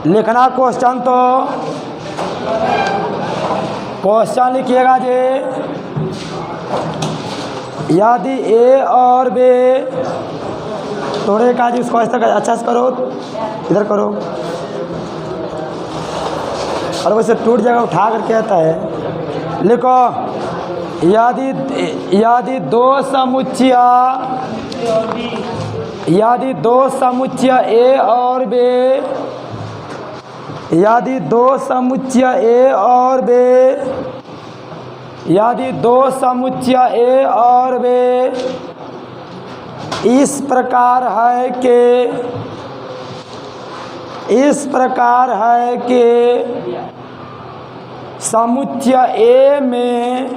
लिखना क्वेश्चन, तो क्वेश्चन लिखिएगा जी, यदि ए और बी थोड़े का जी उसको अच्छा से करो, इधर करो, और वैसे टूट जाएगा उठा कर कहता है। लिखो, यदि दो समुच्चय ए और बी, यदि दो समुच्चय ए और बी इस प्रकार है कि समुच्चय ए में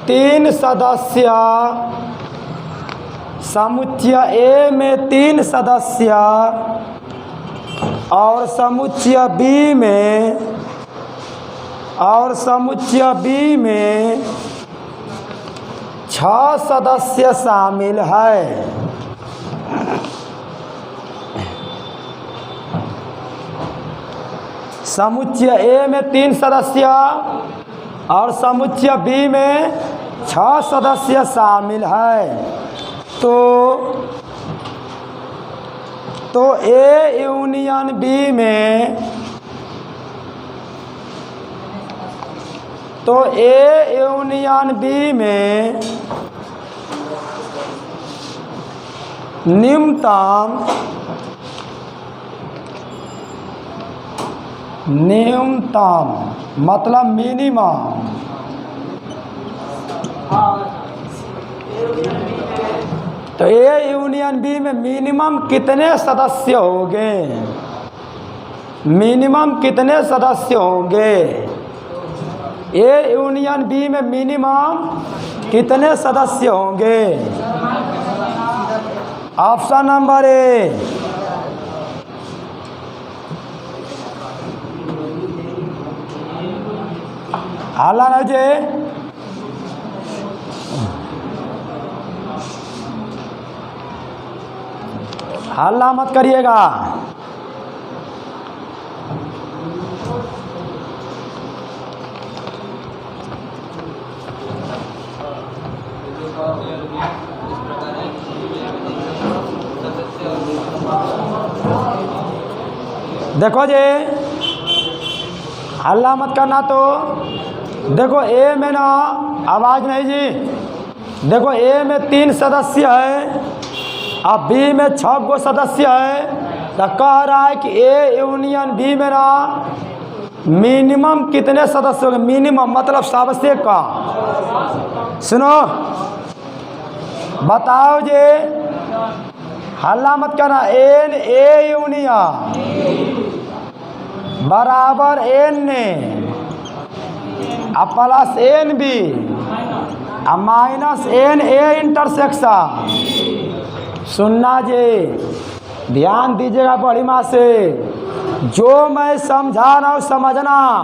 तीन सदस्य और समुच्चय बी में 6 सदस्य शामिल है। समुच्चय ए में 3 सदस्य और समुच्चय बी में 6 सदस्य शामिल है। तो ए यूनियन बी में न्यूनतम मतलब मिनिमम तो ए यूनियन बी में मिनिमम कितने सदस्य होंगे? ए यूनियन बी में मिनिमम कितने सदस्य होंगे? ऑप्शन नंबर ए, हाला ना जे, हल्ला मत करिएगा। देखो जी, हल्ला मत करना। तो देखो ए में ना, आवाज़ नहीं जी, देखो ए में 3 सदस्य है अब बी में 6 गो सदस्य है, तो कह रहा है कि ए यूनियन बी में ना मिनिमम कितने सदस्य होंगे? मिनिमम मतलब सबसे कम। सुनो, बताओ जी, हल्ला मत करना। एन ए यूनियन बराबर n a plus n b a minus n a intersection. सुनना जी, ध्यान दीजिएगा बड़ी माँ से, जो मैं समझा रहा हूँ समझना।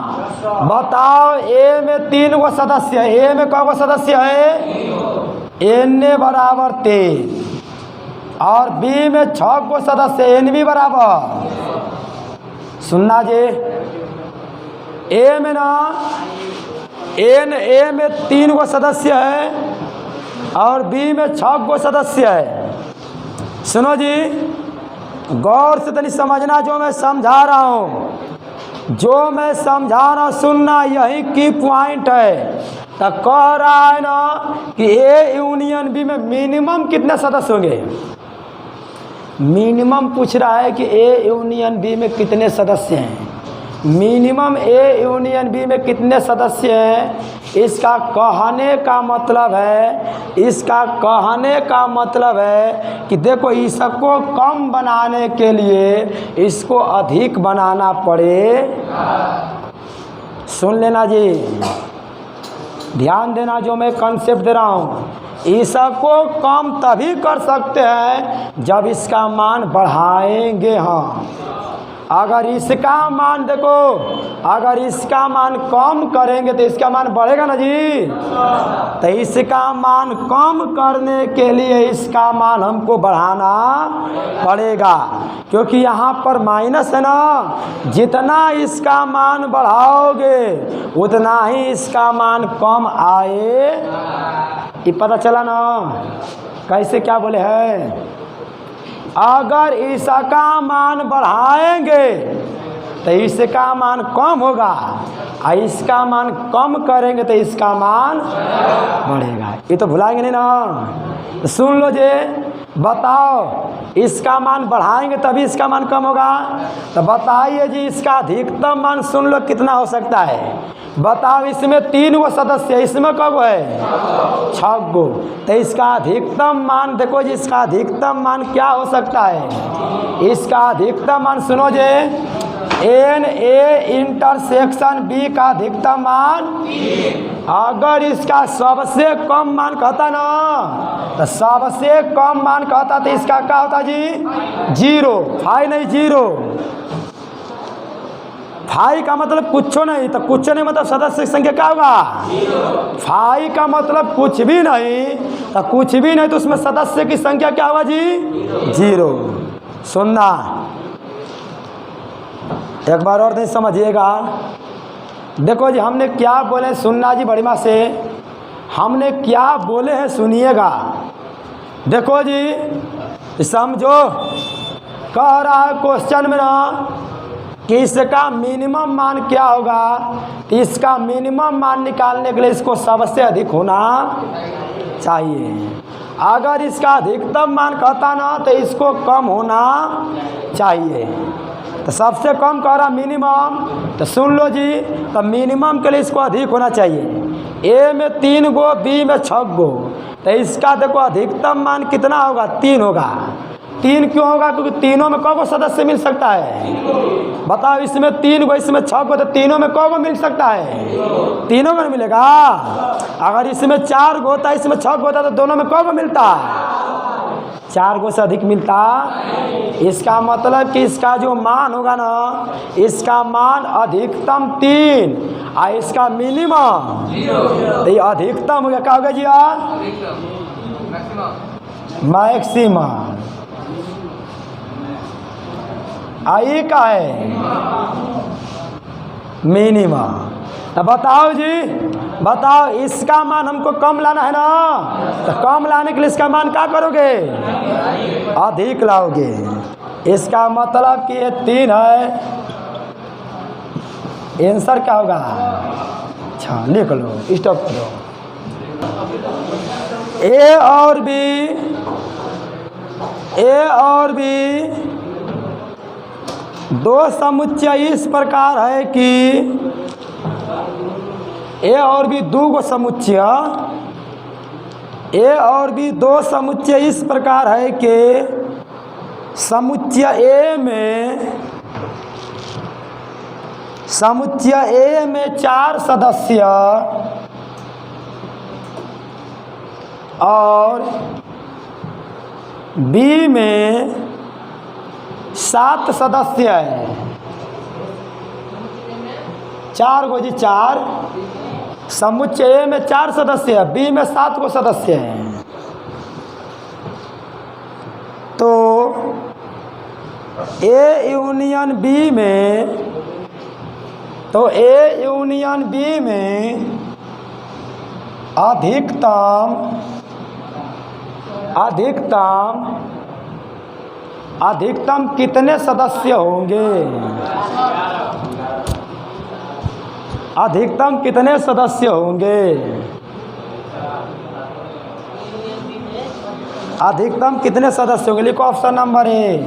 बताओ, ए में 3 गो सदस्य है, ए में कौ गो सदस्य है? एन ए बराबर 3 और बी में 6 गो सदस्य, एन बी बराबर। सुनना जी, ए में ना एन ए में 3 गो सदस्य है और बी में 6 गो सदस्य है। सुनो जी, गौर से तनी समझना जो मैं समझा रहा हूँ, सुनना, यही की पॉइंट है। तो कह रहा है ना कि ए यूनियन बी में मिनिमम कितने सदस्य होंगे? मिनिमम पूछ रहा है कि ए यूनियन बी में कितने सदस्य हैं। मिनिमम ए यूनियन बी में कितने सदस्य हैं, इसका कहने का मतलब है कि देखो, इसको कम बनाने के लिए इसको अधिक बनाना पड़े। सुन लेना जी, ध्यान देना जो मैं कंसेप्ट दे रहा हूँ। इसको कम तभी कर सकते हैं जब इसका मान बढ़ाएंगे हम। अगर इसका मान देखो, अगर इसका मान कम करेंगे तो इसका मान बढ़ेगा ना जी। तो इसका मान कम करने के लिए इसका मान हमको बढ़ाना पड़ेगा, क्योंकि यहाँ पर माइनस है ना। जितना इसका मान बढ़ाओगे उतना ही इसका मान कम आए। ये पता चला ना कैसे क्या बोले हैं। अगर इसका मान बढ़ाएंगे तो इसका मान कम होगा, और इसका मान कम करेंगे तो इसका मान बढ़ेगा। ये तो भुलाएंगे नहीं ना। तो सुन लो जे, बताओ इसका मान बढ़ाएंगे तभी इसका मान कम होगा। तो बताइए जी, इसका अधिकतम मान सुन लो कितना हो सकता है। बताओ, इसमें 3 गो सदस्य, इसमें कब है 6 गो। तो इसका अधिकतम मान देखो जी, इसका अधिकतम मान क्या हो सकता है। इसका अधिकतम मान सुनो जे, एन ए इंटरसेक्शन बी का अधिकतम मान। अगर इसका सबसे कम मान कहता ना, तो सबसे कम मान कहता तो इसका क्या होता जी 0। फाई नहीं 0। फाई का मतलब कुछ नहीं, तो कुछ नहीं मतलब सदस्य की संख्या क्या होगा। फाई का मतलब कुछ भी नहीं, तो कुछ भी नहीं तो उसमें सदस्य की संख्या क्या होगा जी 0। सुनना एक बार और नहीं समझिएगा। देखो जी, हमने क्या बोले, सुनना जी बड़ी माँ से, हमने क्या बोले हैं सुनिएगा। देखो जी समझो, कह रहा है क्वेश्चन में ना कि इसका मिनिमम मान क्या होगा। तो इसका मिनिमम मान निकालने के लिए इसको सबसे अधिक होना चाहिए। अगर इसका अधिकतम मान कहता ना तो इसको कम होना चाहिए। तो सबसे कम कह रहा मिनिमम, तो सुन लो जी, तो मिनिमम के लिए इसको अधिक होना चाहिए। ए में 3 गो, बी में 6 गो। तो इसका देखो अधिकतम मान कितना होगा 3 होगा। 3 क्यों होगा, क्योंकि तीनों में कब सदस्य मिल सकता है। बताओ, इसमें 3 गो, इसमें 6 गो, तो तीनों में कब मिल सकता है, तीनों में मिलेगा। अगर इसमें 4 गो होता, इसमें 6 गो होता, तो दोनों में कब मिलता है 4 गो से अधिक मिलता। इसका मतलब कि इसका जो मान होगा ना, इसका मान अधिकतम 3 और इसका मिनिमम, तो ये अधिकतम हो गया। क्या होगा जी यार, मैक्सिमम। आई का है मिनिमम। तो बताओ जी, बताओ इसका मान हमको कम लाना है ना, तो कम लाने के लिए इसका मान क्या करोगे, अधिक लाओगे। इसका मतलब कि ये 3 है, आंसर क्या होगा। अच्छा लिख लो, स्टॉप करो। ए और बी दो समुच्चय इस प्रकार है कि ए और बी 2 गो समुच्चय, ए और बी 2 समुच्चय इस प्रकार है कि समुच्चय ए में 4 सदस्य और बी में 7 सदस्य है। 4 गो जी 4 समुच्चय ए में 4 सदस्य है, बी में 7 गो सदस्य हैं। तो ए यूनियन बी में, तो ए यूनियन बी में अधिकतम कितने सदस्य होंगे, अधिकतम कितने सदस्य होंगे, अधिकतम कितने सदस्य होंगे। लिखो ऑप्शन नंबर ए।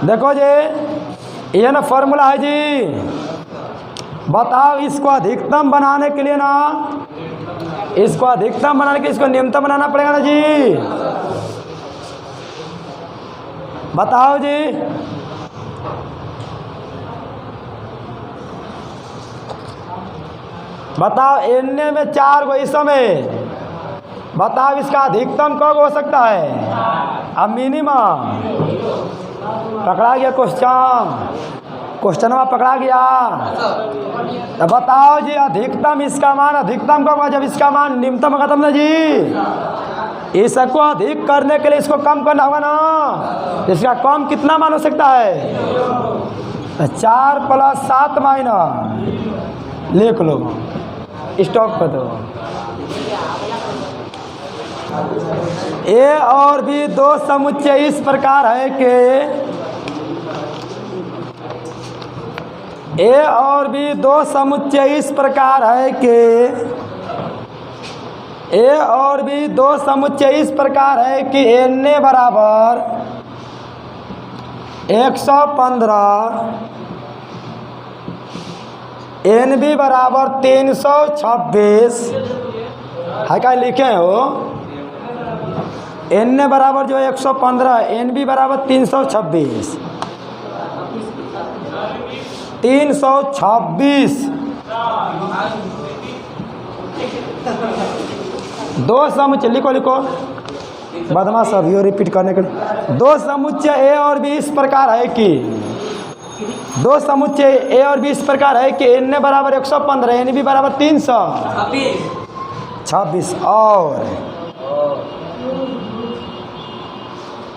देखो जी, ये ना फॉर्मूला है जी। बताओ, इसको अधिकतम बनाने के लिए ना, इसको अधिकतम बनाने के लिए इसको न्यूनतम बनाना पड़ेगा ना जी। बताओ जी, बताओ एन में 4 गो इस समय, बताओ इसका अधिकतम कब हो सकता है? अब मिनिमम पकड़ा गया क्वेश्चन में पकड़ा गया। तो बताओ जी अधिकतम इसका मान अधिकतम कब होगा? जब इसका मान निम्नतम होगा तब ना जी। इसको अधिक करने के लिए इसको कम करना होगा ना। इसका कम कितना मान हो सकता है? 4 + 7 माइनस, लिख लो, स्टॉप कर दो। ए और बी दो समुच्चय इस प्रकार है कि ए और बी दो समुच्चय इस प्रकार है कि ए और बी दो समुच्चय इस प्रकार है कि एन बराबर 115, एन बी बराबर 326 है। क्या लिखे हो? एन बराबर जो 115, एन बी बराबर 326, 326 दो समुच्चय, लिखो बदमाश अभी रिपीट करने के लिए। दो समुच्चय ए और बी इस प्रकार है कि दो समुच्चय ए और बी इस प्रकार है कि एन बराबर 115, एन बी बराबर 326 और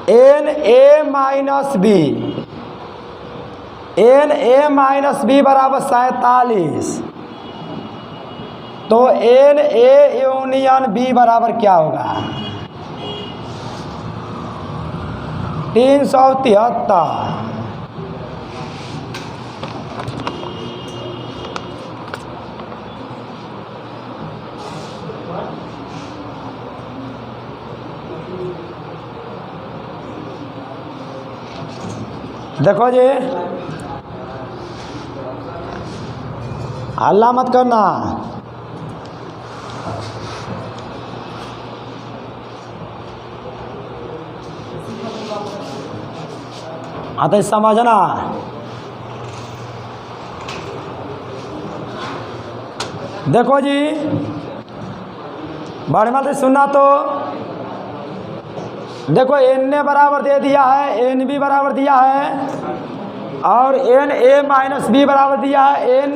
n a minus b, n a minus b बराबर 47। तो एन ए यूनियन बी बराबर क्या होगा? 373। देखो जी, हल्ला मत करना। तो समझना। देखो जी, बड़े मत सुनना। तो देखो एन ए बराबर दे दिया है, एन बी बराबर दिया है और एन ए माइनस बी बराबर दिया है, एन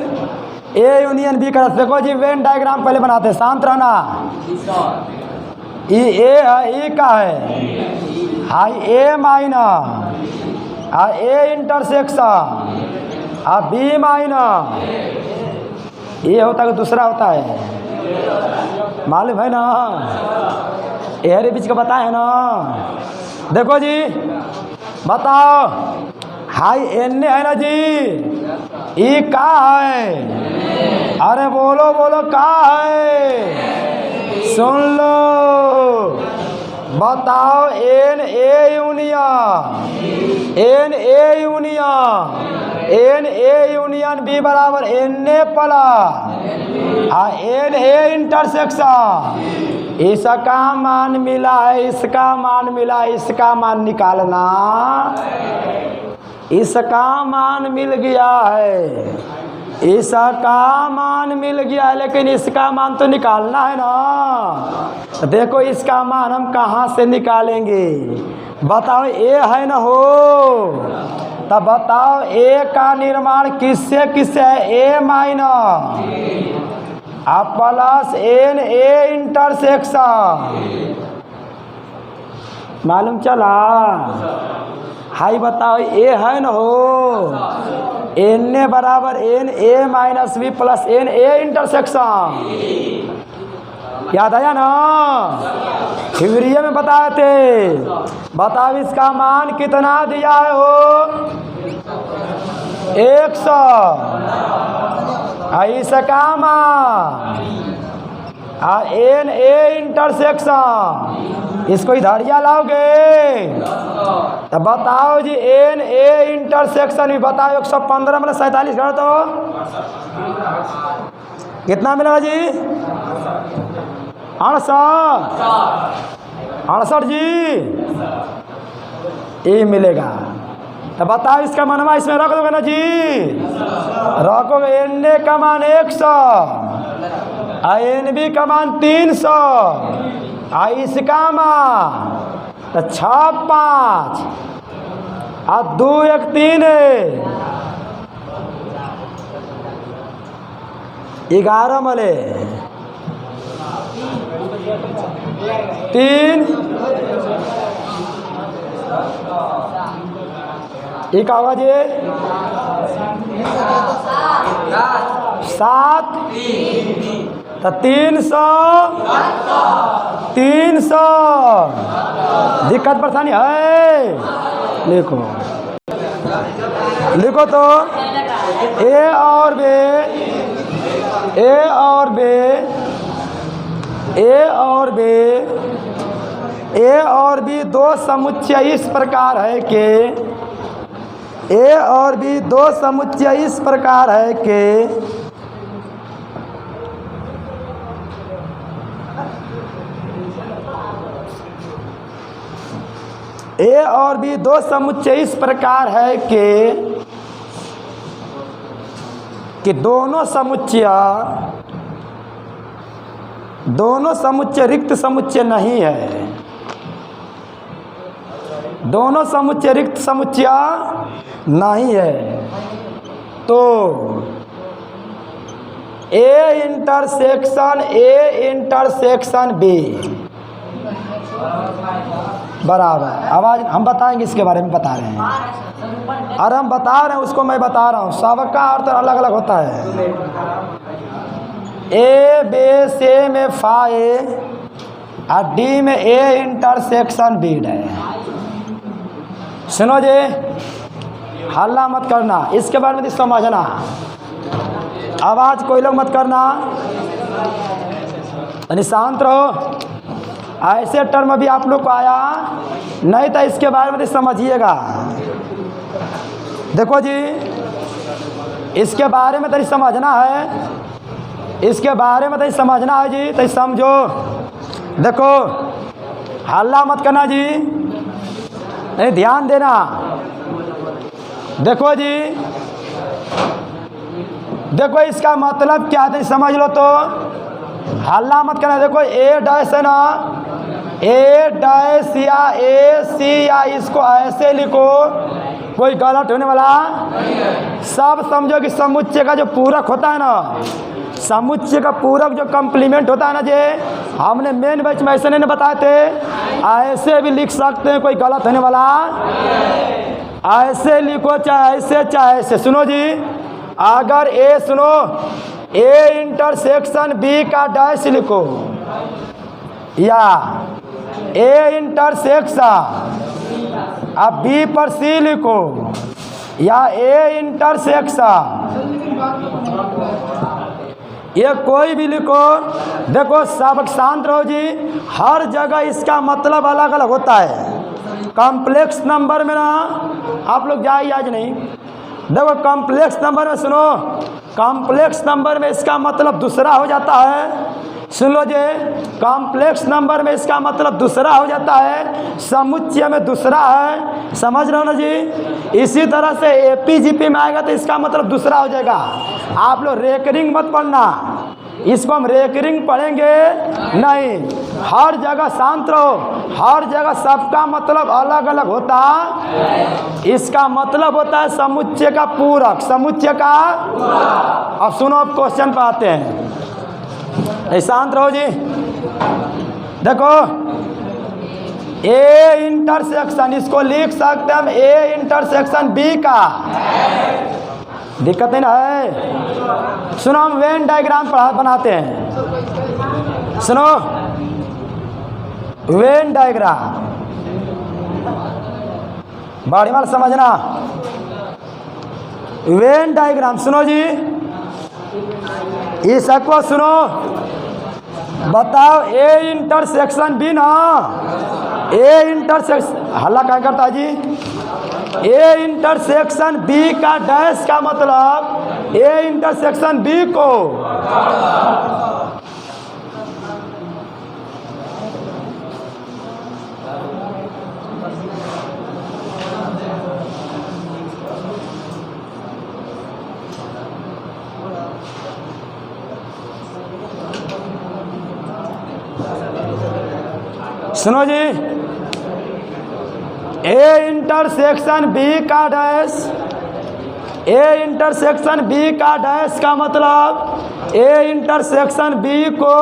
ए यूनियन बी का। देखो जी वेन डायग्राम पहले बनाते हैं, शांत रहना। ई ए है, ई का है हाई a minus a a intersection a b minus, ये होता है दूसरा होता है, मालूम है ना? एहरे बीच का बताए है ना। देखो जी बताओ, हाई एन है ना जी, ई का है? अरे बोलो बोलो का है? सुन लो, बताओ n a union, n a union, n a union b बराबर n a plus n a intersection. इसका मान मिला है, इसका मान मिला, इसका मान निकालना। इसका मान मिल गया है, इसका मान मिल गया है, लेकिन इसका मान तो निकालना है ना। देखो इसका मान हम कहाँ से निकालेंगे? बताओ ए है ना हो, तब बताओ ए का निर्माण किससे किससे है? ए माइनस अब प्लस एन ए इंटरसेक्शन। मालूम चला? हाई बताओ ए है ना हो, एन ए बराबर n a minus b plus n a intersection. याद आया ना? हिवरिया में बताए थे। बताओ इसका मान कितना दिया है हो? 100। इसका मान एन ए इंटरसेक्शन, इसको इधरिया लाओगे तो बताओ जी एन ए इंटरसेक्शन भी बताओ। 115 में 47 कर तो कितना मिलेगा जी? 68 जी, ये मिलेगा। तो बताओ इसका मनवा इसमें रख दोगे ना जी? रखोगे। एन ए का मान 100 INB का मान 300, इसका मान तो 6 5 और 2 1 3 है 11 मले 3 एक आवाज है 7 तो 300 दिक्कत परेशानी है। लिखो तो ए और बी दो समुच्चय इस प्रकार है कि ए और बी दो समुच्चय इस प्रकार है कि ए और बी दो समुच्चय इस प्रकार है कि दोनों समुच्चय रिक्त समुच्चय नहीं है। दोनों समुच्चय रिक्त समुच्चय नहीं है। तो ए इंटरसेक्शन बी बराबर, आवाज हम बताएंगे इसके बारे में बता रहे हैं और हम बता रहे हैं उसको मैं बता रहा हूँ, सबका अर्थ अलग अलग होता है। ए बे से में फा ए और डी में ए इंटरसेक्शन बी है। सुनो जी, हल्ला मत करना, इसके बारे में समझना, आवाज कोई लोग मत करना, यानी शांत रहो। ऐसे टर्म भी आप लोग को आया नहीं था, इसके बारे में समझिएगा। देखो जी, इसके बारे में तो समझना है, इसके बारे में तो समझना है जी, तो समझो। देखो हल्ला मत करना जी, नहीं ध्यान देना। देखो जी, देखो इसका मतलब क्या है समझ लो, तो हल्ला मत करना। देखो ए डैश है ना, ए डैश या ए सी या इसको ऐसे लिखो, कोई गलत होने वाला सब समझो कि समुच्चय का जो पूरक होता है ना, समुच्चय का पूरक जो कम्प्लीमेंट होता है ना, जे हमने मेन बैच में ऐसे नहीं बताए थे, ऐसे भी लिख सकते हैं, कोई गलत होने वाला ऐसे लिखो, चाहे ऐसे। सुनो जी, अगर ए सुनो, ए इंटरसेक्शन बी का डैश लिखो या ए इंटरसेक्शन अब बी पर सी लिखो या ए इंटरसेक्शन, ये कोई भी लिखो। देखो सब शांत रहो जी, हर जगह इसका मतलब अलग अलग होता है। कॉम्प्लेक्स नंबर में ना आप लोग जाइए आज नहीं। देखो कॉम्प्लेक्स नंबर में सुनो, कॉम्प्लेक्स नंबर में इसका मतलब दूसरा हो जाता है। सुन लो जी, कॉम्प्लेक्स नंबर में इसका मतलब दूसरा हो जाता है, समुच्चय में दूसरा है। समझ रहे हो ना जी। इसी तरह से एपीजीपी में आएगा तो इसका मतलब दूसरा हो जाएगा। आप लोग रेकरिंग मत पढ़ना, इसको हम रेकरिंग पढ़ेंगे नहीं। हर जगह शांत रहो, हर जगह सबका मतलब अलग अलग होता। इसका मतलब होता है समुच्चय का पूरक, समुच्चय का। अब सुनो, अब क्वेश्चन पे आते हैं। शांत रहो जी। देखो ए इंटरसेक्शन, इसको लिख सकते हैं हम ए इंटरसेक्शन बी का, दिक्कत नहीं ना है। सुनो, हम वेन डायग्राम बनाते हैं। सुनो, वेन डायग्राम बड़ी बात समझना। वेन डायग्राम सुनो जी, इसको सुनो, बताओ ए इंटरसेक्शन बी ना, ए इंटरसेक्शन हल्ला क्या करता है जी। ए इंटरसेक्शन बी का डैश का मतलब ए इंटरसेक्शन बी को सुनो जी, ए इंटरसेक्शन बी का डैश, ए इंटरसेक्शन बी का डैश का मतलब ए इंटरसेक्शन बी को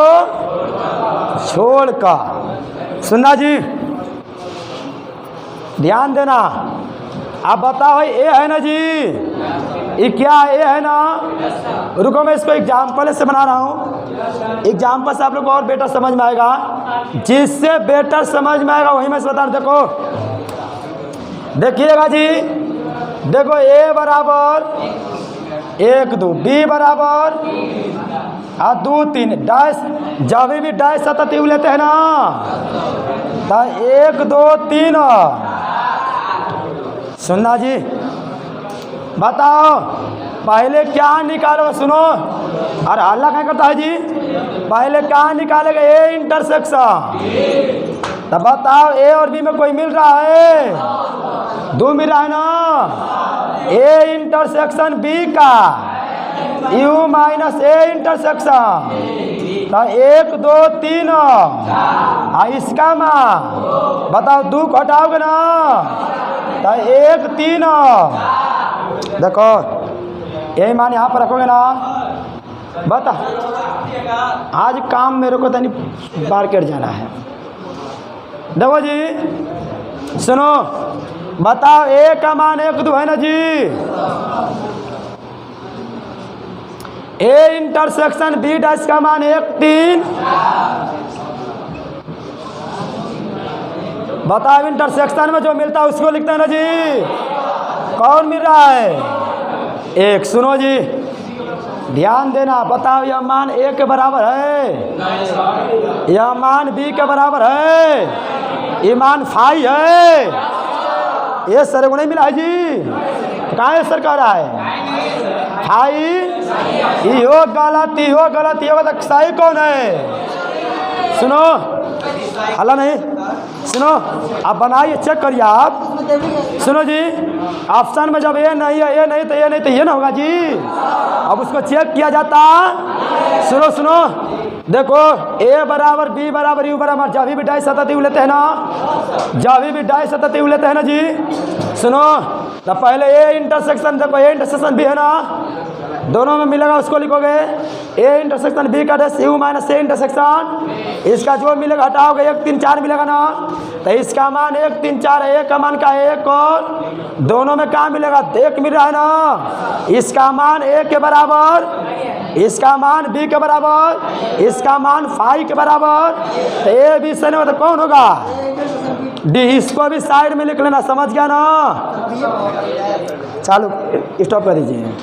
छोड़कर। सुनना जी, ध्यान देना। आप बताओ ए है ना जी, ये क्या ए है ना? रुको मैं इसको एग्जाम्पल से बना रहा हूँ, एग्जाम्पल से आप लोग को और बेटर समझ में आएगा, जिससे बेटर समझ में आएगा वही मैं बता रहा हूँ। देखो देखिएगा जी, देखो ए बराबर 1 2, बी बराबर 2 3, डैश जब भी डैश सतत लेते हैं ना तो 1 2 3। सुनना जी, बताओ पहले क्या निकालोगे? सुनो, अरे हल्ला क्या करता है जी? पहले क्या निकालेगा? A intersection. तब बताओ ए और बी में कोई मिल रहा है? 2 मिल रहा है ना? ए इंटरसेक्शन बी का यू माइनस ए इंटरसेक्शन, तो 1 2 3। इसका मान बताओ, 2 घटाओगे ना तो 1 3। देखो यही मान यहाँ पर रखोगे ना। बता, आज काम मेरे को तनी मार्केट जाना है। देखो जी, सुनो, बताओ ए का मान 1 2 है ना जी? ए इंटरसेक्शन बी डैश का मान 1 3। बताओ इंटरसेक्शन में जो मिलता है उसको लिखते हैं ना जी? कौन मिल रहा है? 1। सुनो जी, ध्यान देना। बताओ यह मान ए के बराबर है, यह मान बी के बराबर है, ये मान फाई है। ये सर को नहीं मिला है जी? कहाँ सर कह रहा है फाई? यो गलत, यो गलत, यो गलत। सही कौन है? सुनो, हला नहीं, सुनो, आप बनाइए, चेक करिए आप। सुनो जी, ऑप्शन में जब ये नहीं है, ये नहीं तो ये नहीं तो ये ना होगा जी। अब उसको चेक किया जाता। सुनो सुनो, देखो ए बराबर बी बराबर यू बराबर, जब भी डाई सतत यू लेते हैं ना, जब भी डाई सतत यू लेते हैं ना जी। सुनो, तो पहले ए इंटरसेक्शन, देखो ए इंटरसेक्शन बी है ना, दोनों में मिलेगा उसको लिखोगे ए इंटरसेक्शन बी का dash you minus A intersection. इसका जो मिलेगा हटाओगे 1 3 4 मिलेगा ना, तो इसका मान 1 3 4 है। एक का मान का 1 और दोनों में क्या मिलेगा? 1 मिल रहा है ना। इसका मान ए के बराबर, इसका मान बी के बराबर, इसका मान फाई के बराबर। तो ए बी से नहीं तो कौन होगा? डी। इसको भी साइड में लिख लेना, समझ गया ना? चालू, स्टॉप कर दीजिए।